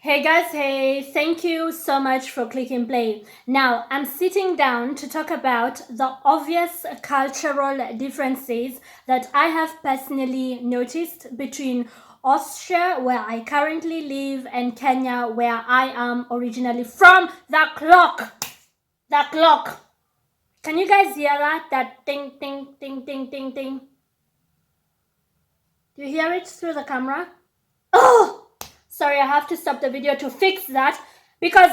Hey guys, hey, thank you so much for clicking play. Now, I'm sitting down to talk about the obvious cultural differences that I have personally noticed between Austria, where I currently live, and Kenya, where I am originally from. The clock! The clock! Can you guys hear that? That ding, ding, ding, ding, ding, ding. Do you hear it through the camera? Oh! Sorry, I have to stop the video to fix that because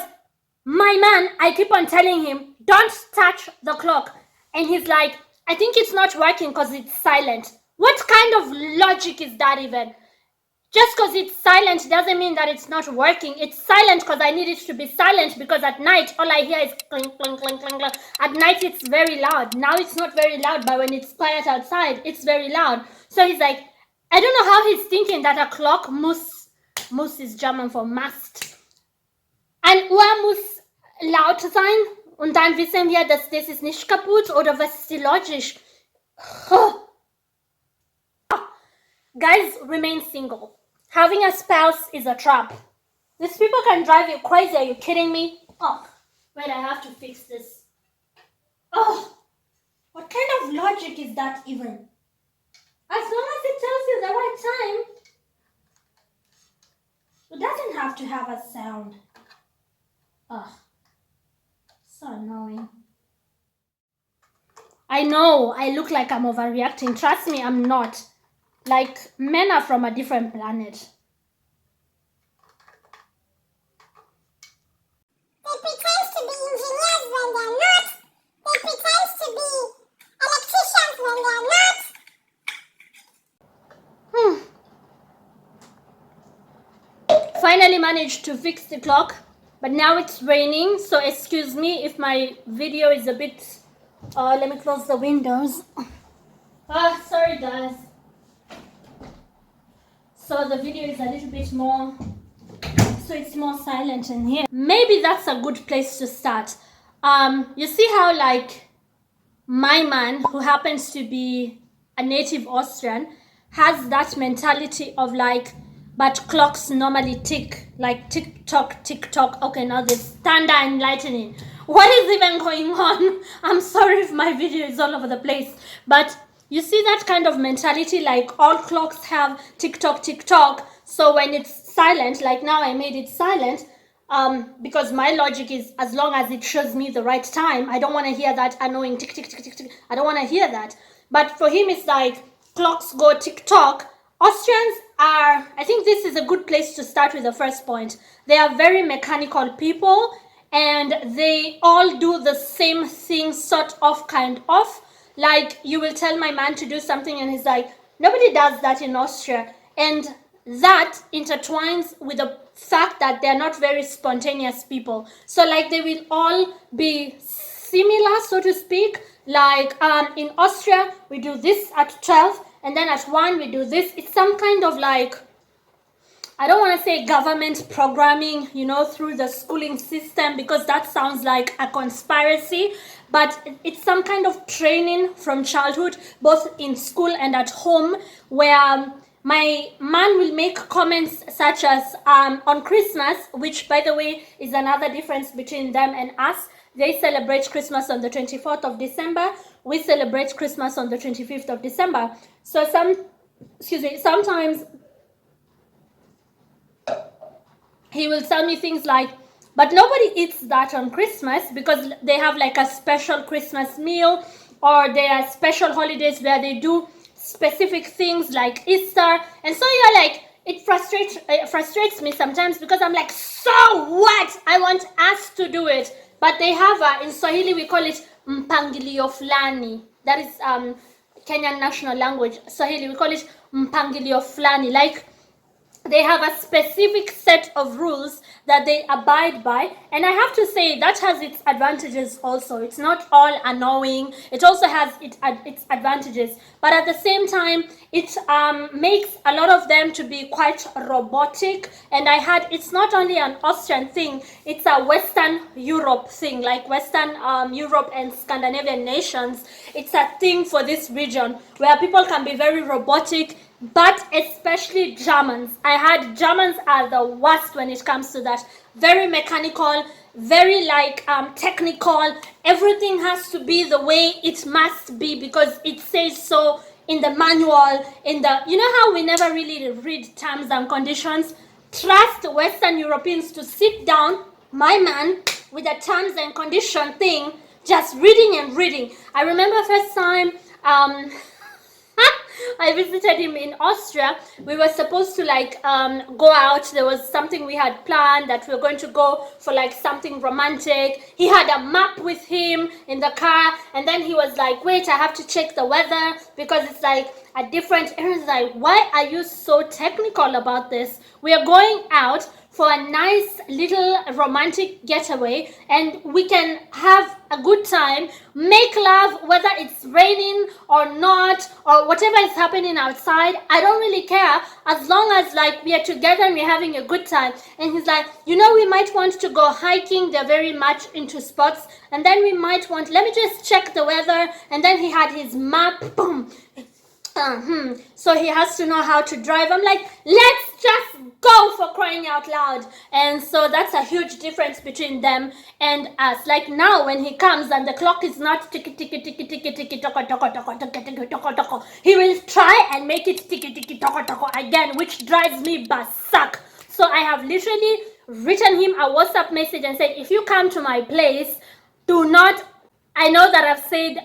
my man, I keep on telling him, don't touch the clock. And he's like, I think it's not working because it's silent. What kind of logic is that even? Just because it's silent doesn't mean that it's not working. It's silent because I need it to be silent because at night, all I hear is clink, clink, clink, clink, clink. At night, it's very loud. Now it's not very loud, but when it's quiet outside, it's very loud. So he's like, I don't know how he's thinking that a clock muss ist German for must. Ein Uhr muss laut sein und dann wissen wir, dass das ist nicht kaputt oder was ist die Logik? Guys, remain single. Having a spouse is a trap. These people can drive you crazy. Are you kidding me? Oh, wait, I have to fix this. Oh, what kind of logic is that even? As long as it tells you the right time, it doesn't have to have a sound. Ugh. So annoying. I know, I look like I'm overreacting. Trust me, I'm not. Like, men are from a different planet. They pretend to be engineers when they're not. They pretend to be electricians when they're not. Finally managed to fix the clock, but now it's raining, so excuse me if my video is a bit... let me close the windows. Sorry guys. So the video is a little bit more... So it's more silent in here. Maybe that's a good place to start. You see how like my man, who happens to be a native Austrian, has that mentality of like, but clocks normally tick, like tick tock, tick tock. Okay, now there's thunder and lightning. What is even going on? I'm sorry if my video is all over the place, but you see that kind of mentality, like all clocks have tick tock, tick tock. So when it's silent, like now I made it silent, because my logic is as long as it shows me the right time, I don't want to hear that annoying tick, tick, tick, tick, tick. I don't want to hear that. But for him, it's like clocks go tick tock. Austrians are, I think this is a good place to start with the first point. They are very mechanical people and they all do the same thing, sort of, kind of. Like you will tell my man to do something and he's like, nobody does that in Austria. And that intertwines with the fact that they're not very spontaneous people. So like they will all be similar, so to speak. Like in Austria, we do this at 12 and then at 1 we do this. It's some kind of like, I don't want to say government programming, you know, through the schooling system, because that sounds like a conspiracy, but it's some kind of training from childhood, both in school and at home, where my man will make comments such as on Christmas, which by the way is another difference between them and us. They celebrate Christmas on the 24th of December. We celebrate Christmas on the 25th of December. So sometimes he will tell me things like, but nobody eats that on Christmas because they have like a special Christmas meal, or there are special holidays where they do specific things like Easter. And so you're like, it frustrates me sometimes because I'm like, so what? I want us to do it. But they have in Swahili we call it mpangilio fulani. That is Kenyan national language. Swahili we call it mpangilio fulani. Like they have a specific set of rules that they abide by, and I have to say that has its advantages also. It's not all annoying. It also has its advantages, but at the same time it makes a lot of them to be quite robotic. And I had, it's not only an Austrian thing, it's a Western Europe thing, like Western Europe and Scandinavian nations. It's a thing for this region where people can be very robotic. but especially Germans. I heard Germans are the worst when it comes to that. Very mechanical, very like technical. Everything has to be the way it must be because it says so in the manual. In the, you know how we never really read terms and conditions. Trust Western Europeans to sit down, my man, with the terms and condition thing, just reading and reading. I remember first time I visited him in Austria. We were supposed to like go out. There was something we had planned that we were going to go for like something romantic. He had a map with him in the car, and then he was like, wait, I have to check the weather because it's like a different area. Like, why are you so technical about this? We are going out for a nice little romantic getaway and we can have a good time, make love, whether it's raining or not or whatever is happening outside. I don't really care as long as like we are together and we're having a good time. And he's like, you know, we might want to go hiking. They're very much into sports. And then we might want, let me just check the weather. And then he had his map. Boom. So he has to know how to drive. I'm like, let's just go, for crying out loud. And so that's a huge difference between them and us. Like now when he comes and the clock is not ticky ticky ticky ticky ticky toko toko toko toko toko toko toko, he will try and make it ticky ticky toko toko again, which drives me berserk. So I have literally written him a WhatsApp message and said, if you come to my place, do not, I know that I've said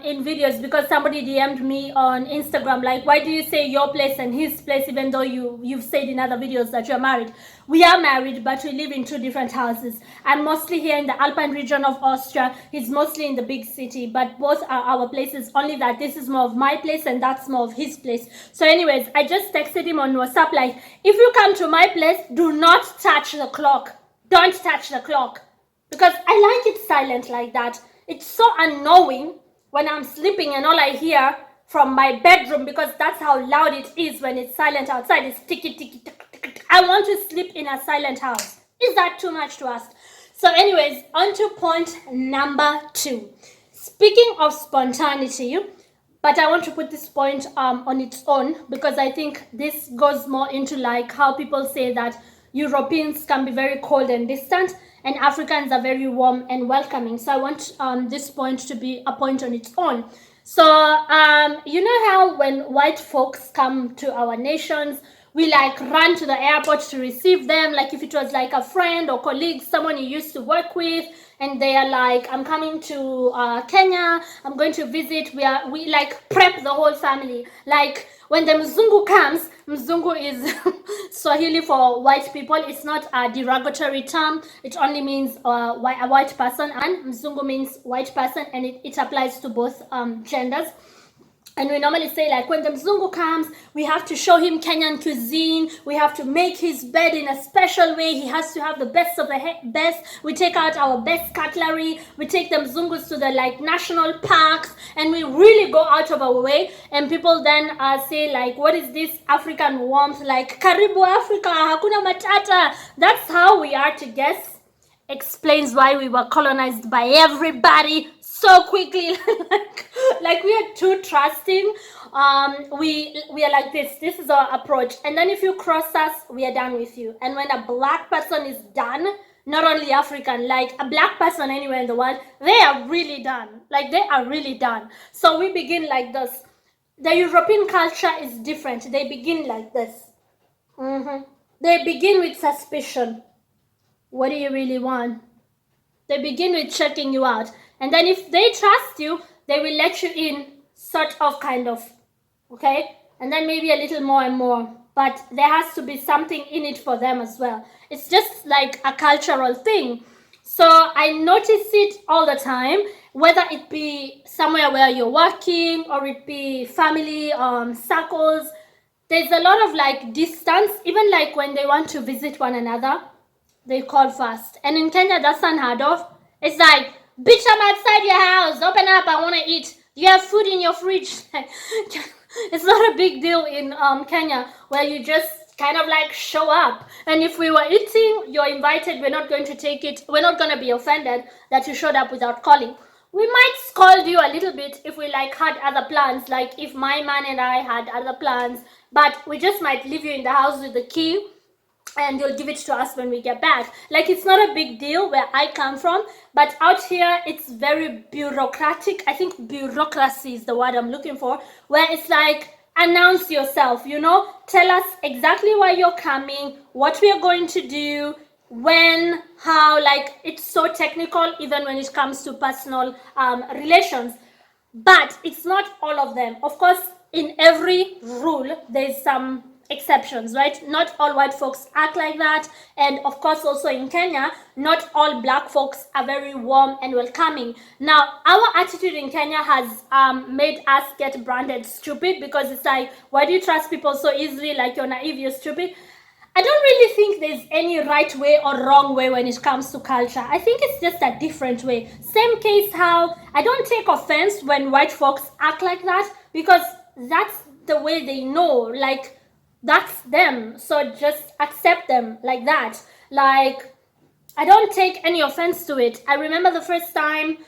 in videos because somebody DM'd me on Instagram, like, why do you say your place and his place even though you've said in other videos that you're married? We are married, but we live in two different houses. I'm mostly here in the Alpine region of Austria. He's mostly in the big city, but both are our places, only that this is more of my place and that's more of his place. So anyways, I just texted him on WhatsApp, like, if you come to my place, do not touch the clock. Don't touch the clock. Because I like it silent like that. It's so annoying when I'm sleeping and all I hear from my bedroom, because that's how loud it is when it's silent outside. It's ticky, ticky, ticky, ticky, ticky. I want to sleep in a silent house. Is that too much to ask? So anyways, on to point number 2. Speaking of spontaneity, but I want to put this point on its own because I think this goes more into like how people say that Europeans can be very cold and distant and Africans are very warm and welcoming. So I want this point to be a point on its own. So you know how when white folks come to our nations, we like run to the airport to receive them, like if it was like a friend or colleague, someone you used to work with, and they are like, I'm coming to Kenya, I'm going to visit. We like prep the whole family. Like when the Mzungu comes, Mzungu is Swahili for white people. It's not a derogatory term. It only means a white person, and Mzungu means white person, and it applies to both genders. And we normally say, like, when the Mzungu comes, we have to show him Kenyan cuisine. We have to make his bed in a special way. He has to have the best of the best. We take out our best cutlery. We take the Mzungus to the, like, national parks. And we really go out of our way. And people then say, like, what is this African warmth? Like, Karibu Africa, Hakuna Matata. That's how we are to guess. Explains why we were colonized by everybody so quickly. like we are too trusting. We are like this is our approach, and then if you cross us, we are done with you. And when a black person is done, not only African, like a black person anywhere in the world, they are really done. Like they are really done. So we begin like this. The European culture is different. They begin like this. They begin with suspicion. What do you really want? They begin with checking you out. And then if they trust you, they will let you in, sort of, kind of. Okay? And then maybe a little more and more. But there has to be something in it for them as well. It's just like a cultural thing. So I notice it all the time, whether it be somewhere where you're working or it be family circles. There's a lot of like distance, even like when they want to visit one another. They call first. And in Kenya, that's unheard of. It's like, bitch, I'm outside your house. Open up, I want to eat. You have food in your fridge. It's not a big deal in Kenya, where you just kind of like show up. And if we were eating, you're invited. We're not going to take it. We're not going to be offended that you showed up without calling. We might scold you a little bit if we like had other plans. Like if my man and I had other plans, but we just might leave you in the house with the key and you'll give it to us when we get back. Like, it's not a big deal where I come from, but out here it's very bureaucratic. I think bureaucracy is the word I'm looking for, where it's like, announce yourself, you know, tell us exactly why you're coming, what we are going to do, when, how. Like, it's so technical even when it comes to personal relations. But it's not all of them. Of course, in every rule there's some exceptions, right? Not all white folks act like that. And of course, also in Kenya, not all black folks are very warm and welcoming. Now, our attitude in Kenya has made us get branded stupid, because it's like, why do you trust people so easily? Like, you're naive, you're stupid. I don't really think there's any right way or wrong way when it comes to culture. I think it's just a different way. Same case how I don't take offense when white folks act like that, because that's the way they know. Like, that's them. So just accept them like that. Like, I don't take any offense to it. I remember the first time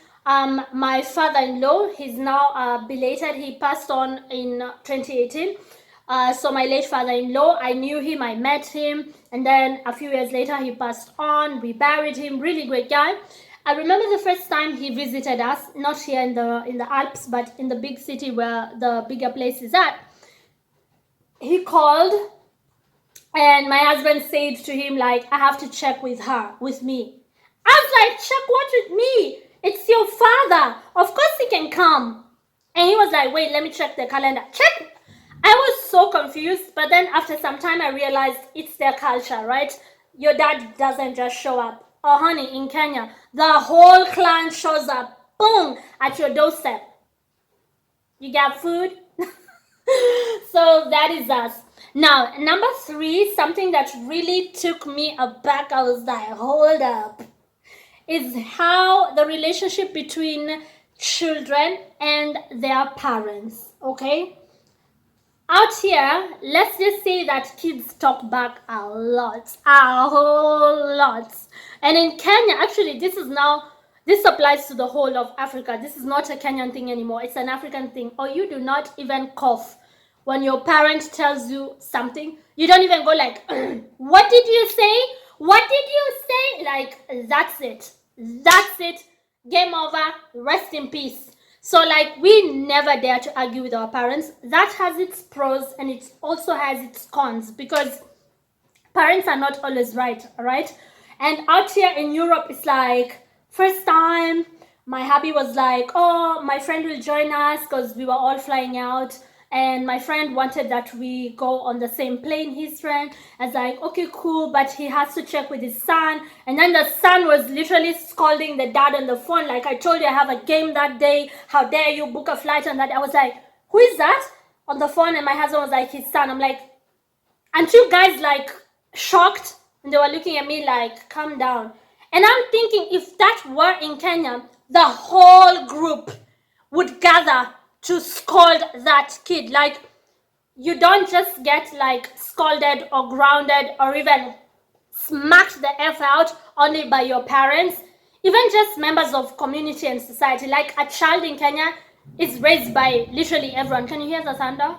my father-in-law, he's now belated, he passed on in 2018. So my late father-in-law, I knew him, I met him, and then a few years later he passed on. We buried him. Really great guy. I remember the first time he visited us, not here in the Alps, but in the big city where the bigger place is at. He called, and my husband said to him, like, I have to check with me. I was like, check what with me? It's your father. Of course he can come. And he was like, wait, let me check the calendar. Check. I was so confused, but then after some time I realized it's their culture, right? Your dad doesn't just show up. Oh honey, in Kenya, the whole clan shows up, boom, at your doorstep. You got food? So that is us. Now, number 3, something that really took me aback, I was like, hold up, is how the relationship between children and their parents, okay? Out here, let's just say that kids talk back a whole lot. And in Kenya, actually, this applies to the whole of Africa. This is not a Kenyan thing anymore. It's an African thing. Or you do not even cough when your parent tells you something. You don't even go like, what did you say? What did you say? Like, that's it. That's it. Game over. Rest in peace. So, like, we never dare to argue with our parents. That has its pros and it also has its cons, because parents are not always right, right? And out here in Europe, it's like, first time, my hubby was like, oh, my friend will join us, because we were all flying out. And my friend wanted that we go on the same plane, his friend. I was like, okay, cool, but he has to check with his son. And then the son was literally scolding the dad on the phone, like, I told you I have a game that day. How dare you book a flight on that? I was like, who is that? On the phone, and my husband was like, his son. I'm like, aren't you guys, like, shocked? And they were looking at me like, calm down. And I'm thinking, if that were in Kenya, the whole group would gather to scold that kid. Like, you don't just get like scolded or grounded or even smacked the F out only by your parents, even just members of community and society. Like, a child in Kenya is raised by literally everyone. Can you hear the thunder?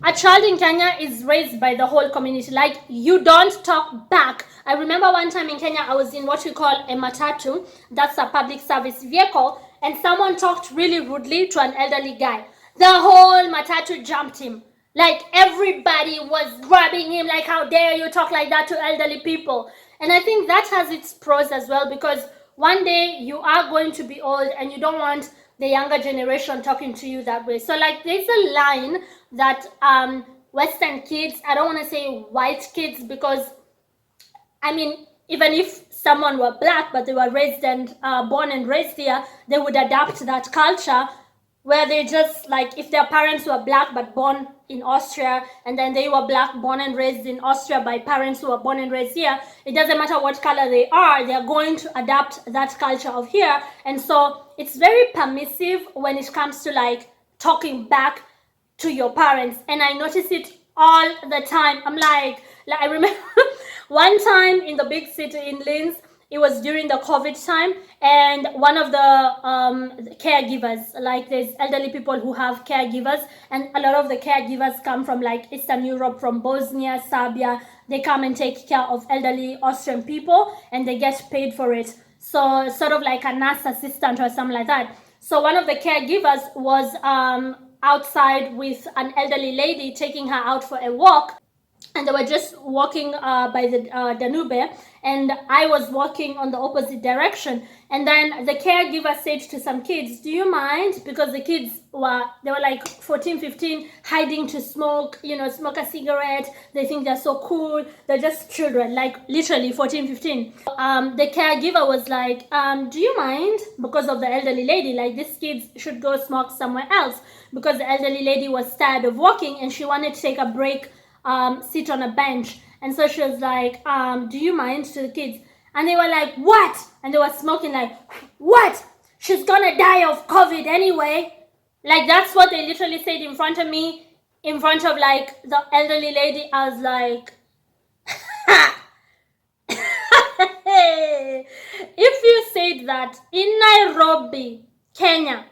A child in Kenya is raised by the whole community. Like, you don't talk back. I remember one time in Kenya, I was in what we call a matatu. That's a public service vehicle. And someone talked really rudely to an elderly guy. The whole matatu jumped him. Like, everybody was grabbing him. Like, how dare you talk like that to elderly people? And I think that has its pros as well, because one day you are going to be old and you don't want the younger generation talking to you that way. So, like, there's a line that Western kids, I don't want to say white kids, because, I mean, even if someone were black, but they were raised and born and raised here, they would adapt that culture, where they just, like, if their parents were black but born in Austria, and then they were black, born and raised in Austria by parents who were born and raised here, it doesn't matter what color they are going to adapt that culture of here. And so it's very permissive when it comes to, like, talking back to your parents. And I notice it all the time. I'm like I remember one time in the big city in Linz, It was during the COVID time, and one of the caregivers, like there's elderly people who have caregivers, and a lot of the caregivers come from like Eastern Europe, from Bosnia, Serbia. They come and take care of elderly Austrian people, and they get paid for it. So sort of like a nurse assistant or something like that. So one of the caregivers was outside with an elderly lady, taking her out for a walk, and they were just walking by the Danube, and I was walking on the opposite direction. And then the caregiver said to some kids, do you mind? Because the kids they were like 14, 15, hiding to smoke, smoke a cigarette. They think they're so cool. They're just children, like literally 14, 15. The caregiver was like, do you mind? Because of the elderly lady, like these kids should go smoke somewhere else, because the elderly lady was tired of walking and she wanted to take a break, sit on a bench. And so she was like, do you mind, to the kids? And they were like, what? And they were smoking like, what? She's gonna die of COVID anyway. Like, that's what they literally said in front of me, in front of like the elderly lady. I was like, if you said that in Nairobi, Kenya,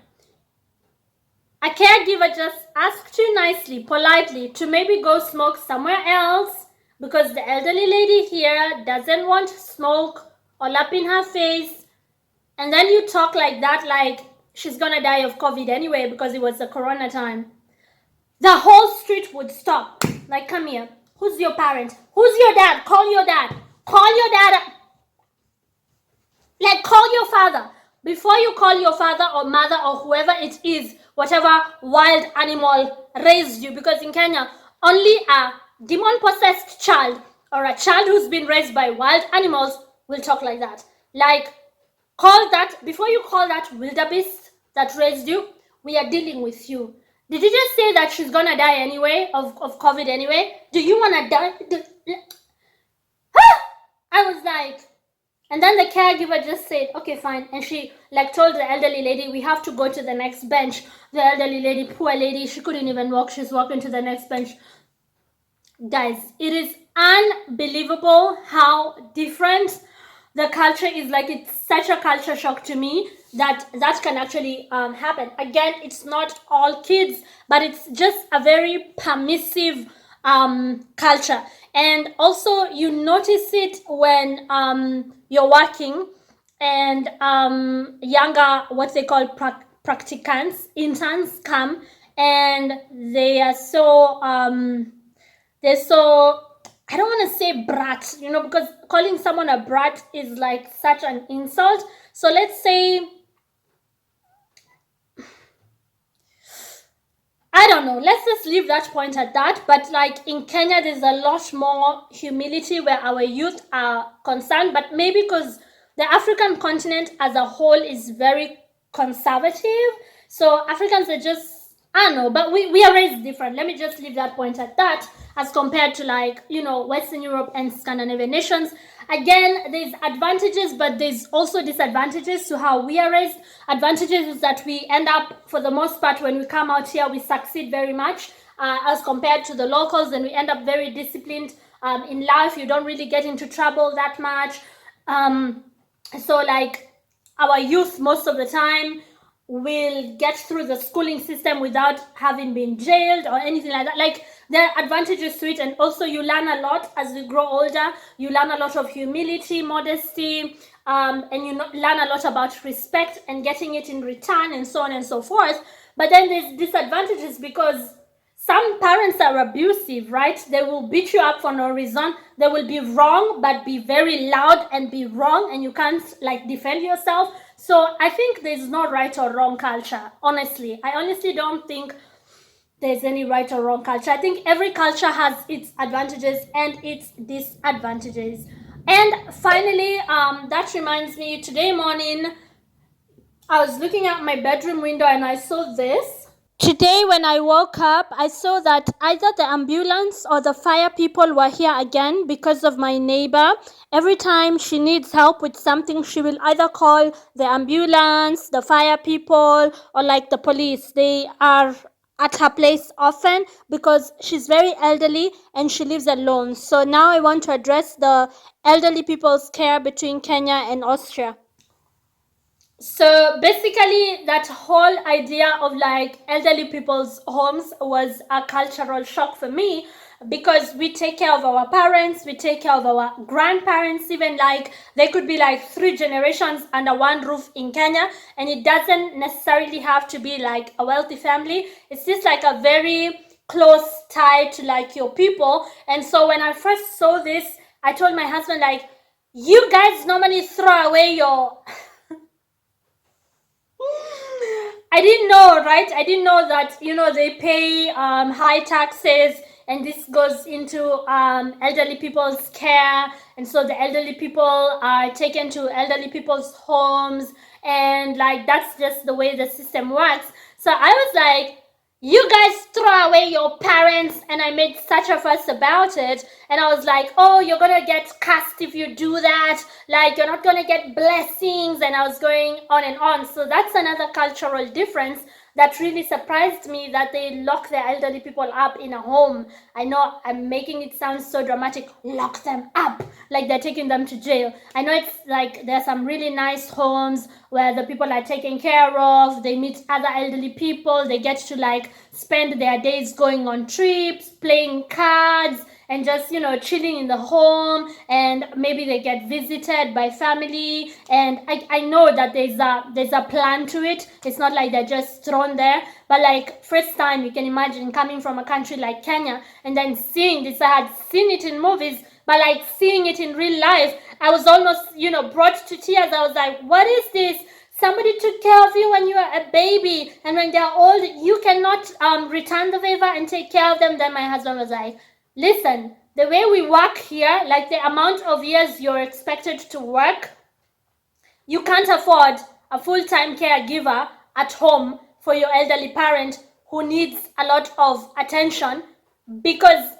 a caregiver just asked you nicely, politely, to maybe go smoke somewhere else because the elderly lady here doesn't want smoke all up in her face, and then you talk like that, like she's gonna die of COVID anyway because it was the corona time, the whole street would stop. Like, come here. Who's your parent? Who's your dad? Call your dad. Call your dad. Like, call your father. Before you call your father or mother or whoever it is, whatever wild animal raised you, because in Kenya, only a demon-possessed child or a child who's been raised by wild animals will talk like that. Like, call that, before you call that wildebeest that raised you, we are dealing with you. Did you just say that she's gonna die anyway, of COVID anyway? Do you wanna die? I was like, and then the caregiver just said, okay, fine. And she like told the elderly lady, we have to go to the next bench. The elderly lady, poor lady, she couldn't even walk. She's walking to the next bench. Guys, it is unbelievable how different the culture is. Like, it's such a culture shock to me that can actually happen. Again, it's not all kids, but it's just a very permissive culture. And also you notice it when you're working and younger, what they call practicants, interns come, and they are so they're so, I don't want to say brat, because calling someone a brat is like such an insult. So let's say, I don't know, let's just leave that point at that. But like in Kenya, there's a lot more humility where our youth are concerned, but maybe because the African continent as a whole is very conservative. So Africans are just, I don't know, but we are raised different. Let me just leave that point at that, as compared to like, Western Europe and Scandinavian nations. Again, there's advantages, but there's also disadvantages to how we are raised. Advantages is that we end up, for the most part, when we come out here, we succeed very much as compared to the locals, and we end up very disciplined in life. You don't really get into trouble that much. So like our youth, most of the time, will get through the schooling system without having been jailed or anything like that. Like, there are advantages to it, and also you learn a lot as you grow older. You learn a lot of humility, modesty, and you learn a lot about respect and getting it in return, and so on and so forth. But then there's disadvantages, because some parents are abusive, right? They will beat you up for no reason. They will be wrong, but be very loud and be wrong, and you can't like defend yourself. So I think there's no right or wrong culture. Honestly, I honestly don't think there's any right or wrong culture. I think every culture has its advantages and its disadvantages. And finally, that reminds me, today morning, I was looking out my bedroom window and I saw this. Today when I woke up, I saw that either the ambulance or the fire people were here again because of my neighbor. Every time she needs help with something, she will either call the ambulance, the fire people, or like the police. They are at her place often because she's very elderly and she lives alone. So now I want to address the elderly people's care between Kenya and Austria. So basically, that whole idea of like elderly people's homes was a cultural shock for me because we take care of our parents, we take care of our grandparents, even like they could be like 3 generations under one roof in Kenya, and it doesn't necessarily have to be like a wealthy family. It's just like a very close tie to like your people. And so when I first saw this, I told my husband like, you guys normally throw away your I didn't know, right? I didn't know that, they pay high taxes and this goes into elderly people's care. And so the elderly people are taken to elderly people's homes. And like, that's just the way the system works. So I was like, you guys throw away your parents, and I made such a fuss about it. And I was like, oh, you're gonna get cursed if you do that, like you're not gonna get blessings, and I was going on and on. So that's another cultural difference that really surprised me, that they lock the elderly people up in a home. I know I'm making it sound so dramatic, lock them up, like they're taking them to jail. I know it's like there's some really nice homes where the people are taken care of, they meet other elderly people, they get to like spend their days going on trips, playing cards, and just chilling in the home, and maybe they get visited by family. And I know that there's a plan to it. It's not like they're just thrown there. But like, first time, you can imagine coming from a country like Kenya and then seeing this. I had seen it in movies, but like seeing it in real life, I was almost brought to tears. I was like, what is this? Somebody took care of you when you were a baby, and when they're old, you cannot return the favor and take care of them. Then my husband was like, listen, the way we work here, like the amount of years you're expected to work, you can't afford a full-time caregiver at home for your elderly parent who needs a lot of attention, because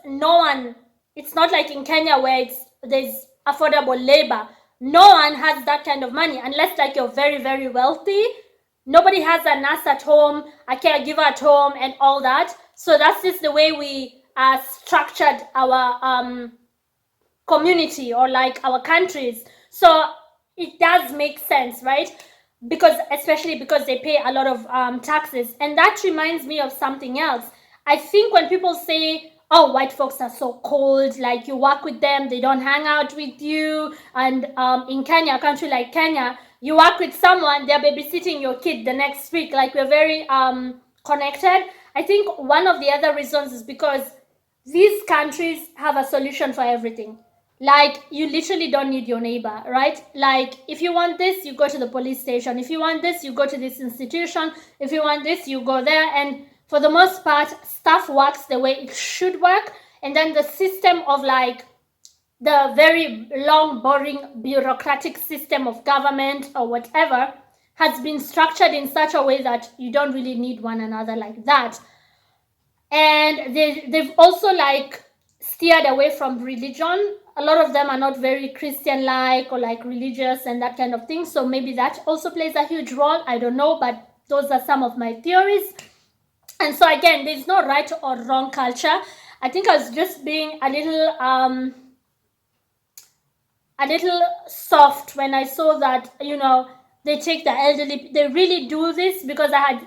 it's not like in Kenya where there's affordable labor. No one has that kind of money unless like you're very, very wealthy. Nobody has a nurse at home, a caregiver at home, and all that. So that's just the way we structured our community, or like our countries. So it does make sense, right? Especially because they pay a lot of taxes. And that reminds me of something else. I think when people say, oh, white folks are so cold, like you work with them, they don't hang out with you. And in Kenya, a country like Kenya, you work with someone, they're babysitting your kid the next week. Like, we're very connected. I think one of the other reasons is because these countries have a solution for everything. Like, you literally don't need your neighbor, right? Like, if you want this, you go to the police station. If you want this, you go to this institution. If you want this, you go there. And for the most part, stuff works the way it should work. And then the system of like the very long, boring, bureaucratic system of government or whatever has been structured in such a way that you don't really need one another like that. And they've also like steered away from religion. A lot of them are not very Christian-like or like religious and that kind of thing. So maybe that also plays a huge role. I don't know, but those are some of my theories. And so again, there's no right or wrong culture. I think I was just being a little soft when I saw that, they take the elderly, they really do this, because I had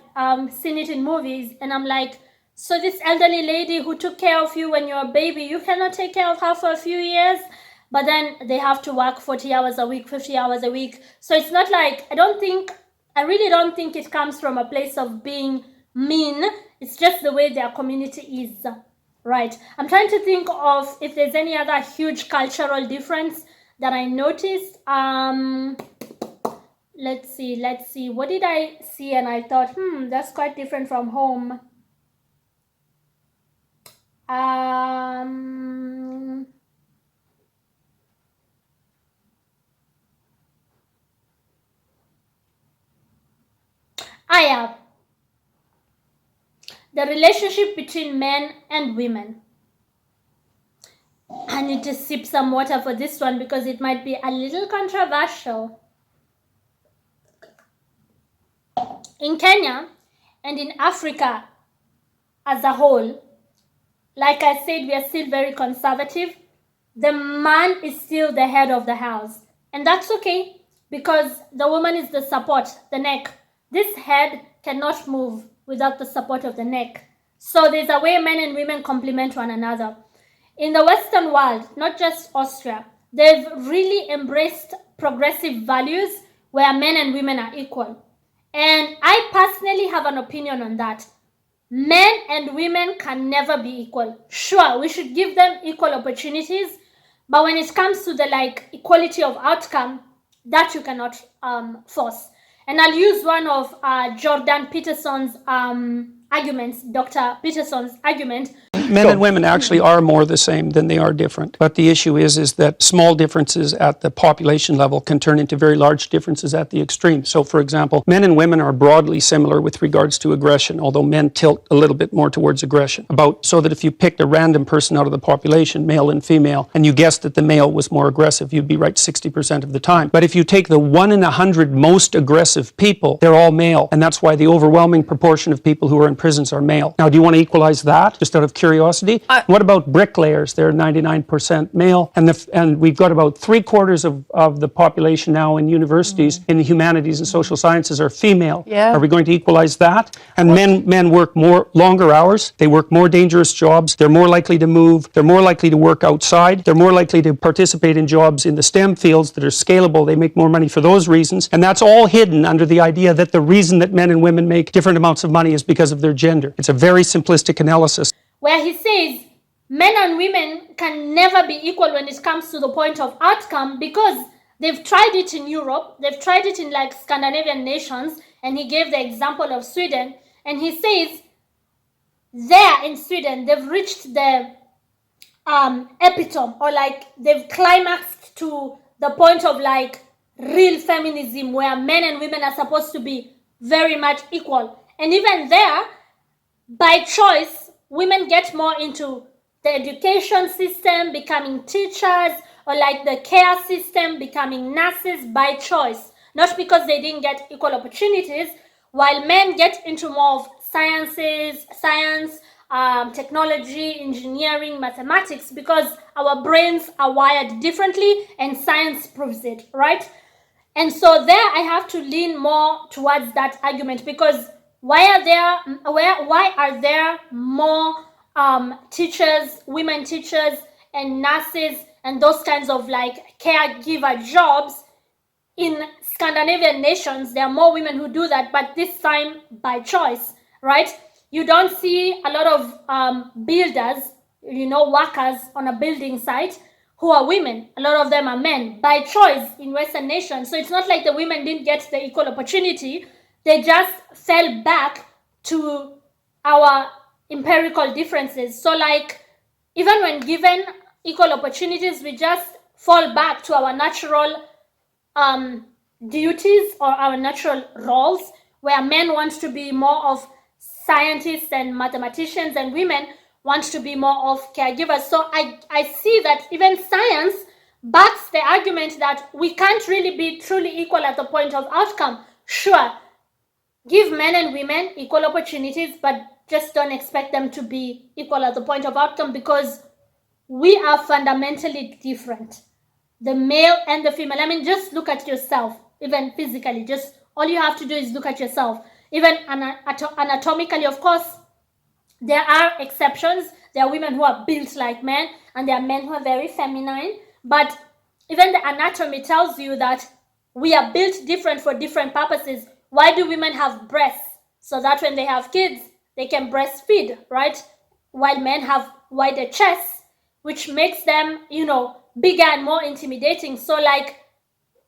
seen it in movies, and I'm like, so this elderly lady who took care of you when you were a baby, you cannot take care of her for a few years, but then they have to work 40 hours a week, 50 hours a week. So it's not like, I really don't think it comes from a place of being mean. It's just the way their community is, right? I'm trying to think of if there's any other huge cultural difference that I noticed. Let's see. What did I see and I thought, that's quite different from home? Yeah. The relationship between men and women. I need to sip some water for this one because it might be a little controversial. In Kenya and in Africa, as a whole, like I said, we are still very conservative. The man is still the head of the house. And that's okay, because the woman is the support, the neck. This head cannot move without the support of the neck. So there's a way men and women complement one another. In the Western world, not just Austria, they've really embraced progressive values where men and women are equal. And I personally have an opinion on that. Men and women can never be equal. Sure, we should give them equal opportunities, but when it comes to the equality of outcome, that you cannot force. And I'll use one of Jordan Peterson's arguments, Dr. Peterson's argument. Men and women actually are more the same than they are different. But the issue is that small differences at the population level can turn into very large differences at the extreme. So, for example, men and women are broadly similar with regards to aggression, although men tilt a little bit more towards aggression. So that if you picked a random person out of the population, male and female, and you guessed that the male was more aggressive, you'd be right 60% of the time. But if you take the 1 in 100 most aggressive people, they're all male. And that's why the overwhelming proportion of people who are in prisons are male. Now, do you want to equalize that, just out of curiosity? What about bricklayers? They're 99% male, and we've got about 3/4 of the population now in universities in the humanities and social sciences are female. Yeah. Are we going to equalize that? And men work longer hours. They work more dangerous jobs. They're more likely to move. They're more likely to work outside. They're more likely to participate in jobs in the STEM fields that are scalable. They make more money for those reasons. And that's all hidden under the idea that the reason that men and women make different amounts of money is because of their gender. It's a very simplistic analysis. Where he says men and women can never be equal when it comes to the point of outcome, because they've tried it in Europe, they've tried it in Scandinavian nations, and he gave the example of Sweden, and he says there in Sweden they've reached the epitome, or they've climaxed to the point of real feminism, where men and women are supposed to be very much equal. And even there, by choice, women get more into the education system, becoming teachers, or the care system, becoming nurses by choice. Not because they didn't get equal opportunities, while men get into more of science, technology, engineering, mathematics, because our brains are wired differently, and science proves it, right? And so there I have to lean more towards that argument, because why are there more teachers, women teachers, and nurses, and those kinds of caregiver jobs in Scandinavian nations? There are more women who do that, but this time by choice, right? You don't see a lot of builders, workers on a building site who are women. A lot of them are men by choice in Western nations. So it's not like the women didn't get the equal opportunity. They just fell back to our empirical differences. So even when given equal opportunities, we just fall back to our natural duties or our natural roles, where men want to be more of scientists and mathematicians, and women want to be more of caregivers. So I see that even science backs the argument that we can't really be truly equal at the point of outcome. Sure, give men and women equal opportunities, but just don't expect them to be equal at the point of outcome, because we are fundamentally different. The male and the female. I mean, just look at yourself, even physically. Just all you have to do is look at yourself. Even anatomically, of course, there are exceptions. There are women who are built like men, and there are men who are very feminine. But even the anatomy tells you that we are built different for different purposes. Why do women have breasts? So that when they have kids, they can breastfeed, right? While men have wider chests, which makes them, bigger and more intimidating. So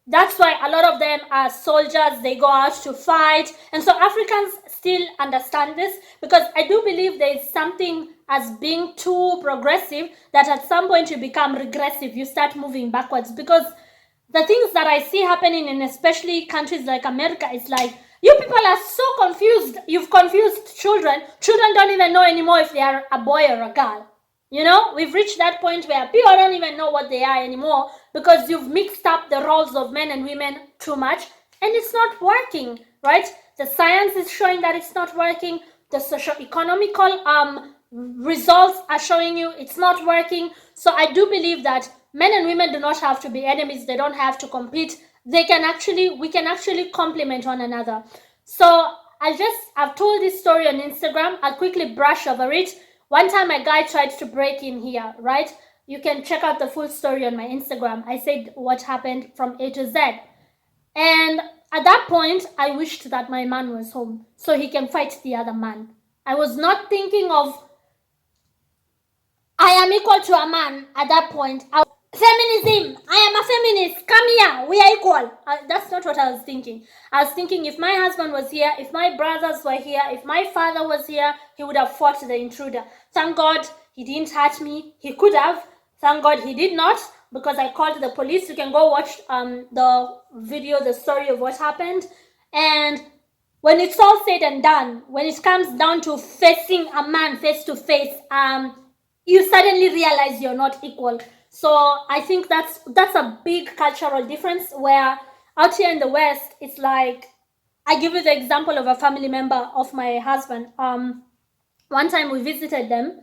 that's why a lot of them are soldiers. They go out to fight. And so Africans still understand this, because I do believe there is something as being too progressive that at some point you become regressive. You start moving backwards, because the things that I see happening in especially countries like America is you people are so confused. You've confused children. Children don't even know anymore if they are a boy or a girl. We've reached that point where people don't even know what they are anymore, because you've mixed up the roles of men and women too much, and it's not working, right? The science is showing that it's not working. the socio-economical results are showing you it's not working. So I do believe that men and women do not have to be enemies. They don't have to compete. We can actually complement one another. So I've told this story on Instagram. I'll quickly brush over it. One time a guy tried to break in here, right? You can check out the full story on my Instagram. I said what happened from A to Z. And at that point, I wished that my man was home so he can fight the other man. I was not thinking of I am equal to a man at that point. Feminism, I am a feminist, come here, we are equal. That's not what I was thinking. I was thinking if my husband was here, if my brothers were here, if my father was here, he would have fought the intruder. Thank God he didn't hurt me. He could have. Thank God he did not, because I called the police. You can go watch the video, the story of what happened. And when it's all said and done, when it comes down to facing a man face to face, you suddenly realize you're not equal. So I think that's a big cultural difference, where out here in the West, it's like, I give you the example of a family member of my husband. One time we visited them,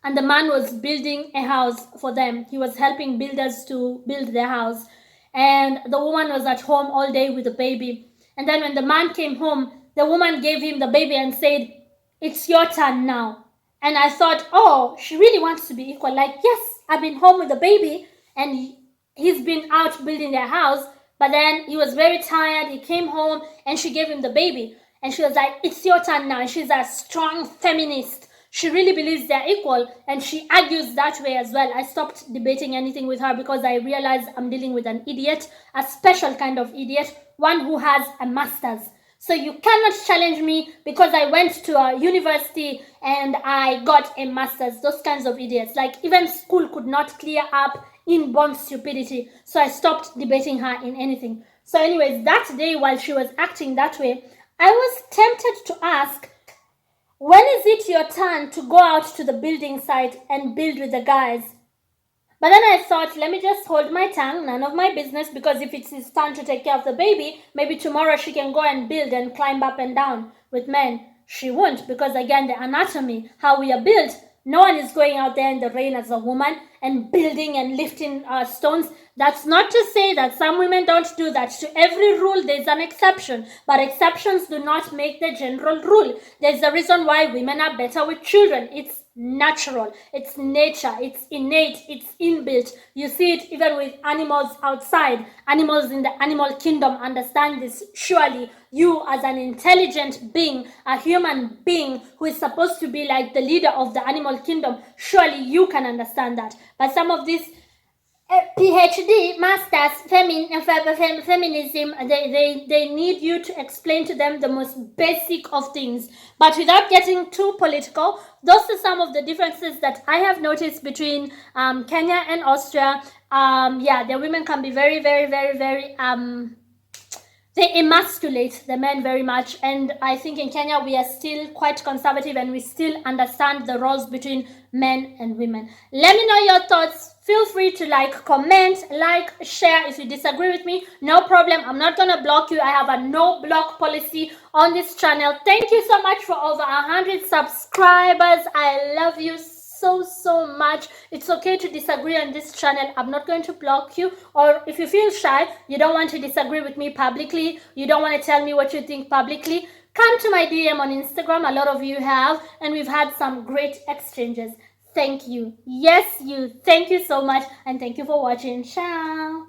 and the man was building a house for them. He was helping builders to build their house. And the woman was at home all day with the baby. And then when the man came home, the woman gave him the baby and said, "It's your turn now." And I thought, oh, she really wants to be equal. Like, yes, I've been home with the baby and he's been out building their house. But then he was very tired. He came home and she gave him the baby. And she was like, "It's your turn now." And she's a strong feminist. She really believes they're equal, and she argues that way as well. I stopped debating anything with her because I realized I'm dealing with an idiot, a special kind of idiot, one who has a master's. So you cannot challenge me because I went to a university and I got a master's. Those kinds of idiots. Like, even school could not clear up inborn stupidity. So I stopped debating her in anything. So anyways, that day while she was acting that way, I was tempted to ask, when is it your turn to go out to the building site and build with the guys? But then I thought, let me just hold my tongue, none of my business, because if it's his turn to take care of the baby, maybe tomorrow she can go and build and climb up and down with men. She won't, because again, the anatomy, how we are built, no one is going out there in the rain as a woman and building and lifting stones. That's not to say that some women don't do that. To every rule, there's an exception. But exceptions do not make the general rule. There's a reason why women are better with children. It's natural. It's nature. It's innate. It's inbuilt. You see it even with animals outside. Animals in the animal kingdom understand this. Surely you, as an intelligent being, a human being who is supposed to be like the leader of the animal kingdom, surely you can understand that. But some of these PhD masters feminism, they need you to explain to them the most basic of things, but without getting too political. Those are some of the differences that I have noticed between Kenya and Austria. Yeah, the women can be very, very, very, very they emasculate the men very much. And I think in Kenya we are still quite conservative and we still understand the roles between men and women. Let me know your thoughts. Feel free to comment, share. If you disagree with me, no problem. I'm not gonna block you. I have a no block policy on this channel. Thank you so much for over 100 subscribers. I love you so much. It's okay to disagree on this channel. I'm not going to block you. Or if you feel shy, you don't want to disagree with me publicly, you don't want to tell me what you think publicly, come to my DM on Instagram. A lot of you have, and we've had some great exchanges. Thank you. Yes, you. Thank you so much, and thank you for watching. Ciao.